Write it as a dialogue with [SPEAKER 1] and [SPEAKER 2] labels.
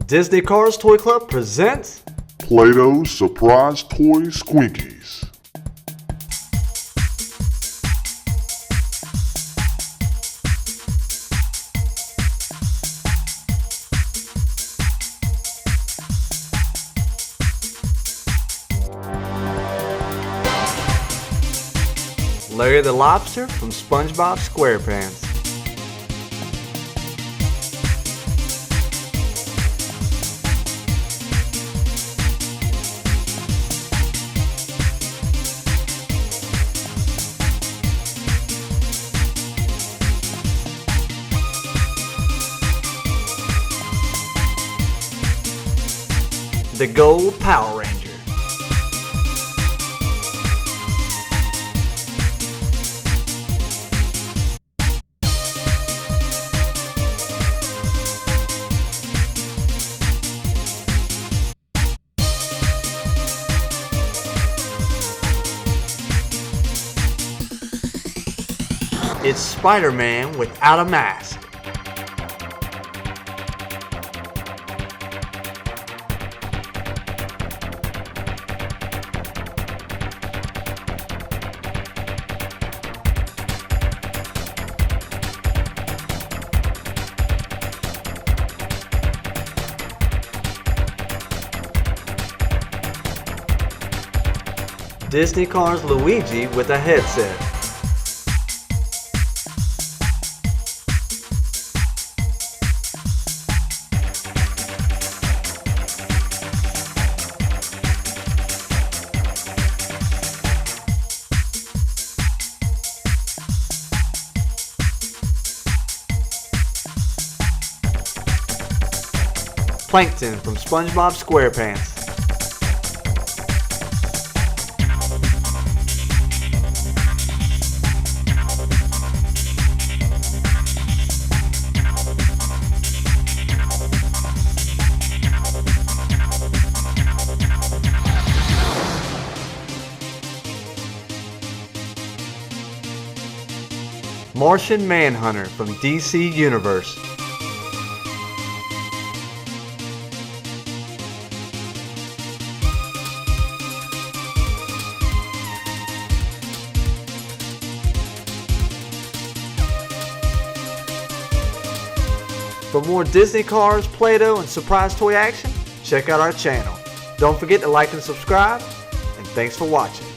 [SPEAKER 1] Disney Cars Toy Club presents
[SPEAKER 2] Play-Doh Surprise Toy Squinkies.
[SPEAKER 1] Larry the Lobster from Spongebob Squarepants. The Gold Power Ranger. It's Spiderman without a mask. Disney Cars Luigi with a headset. Plankton from Spongebob Squarepants. Martian Manhunter from DC Universe. For more Disney Cars, Play-Doh, and surprise toy action, check out our channel. Don't forget to like and subscribe, and thanks for watching.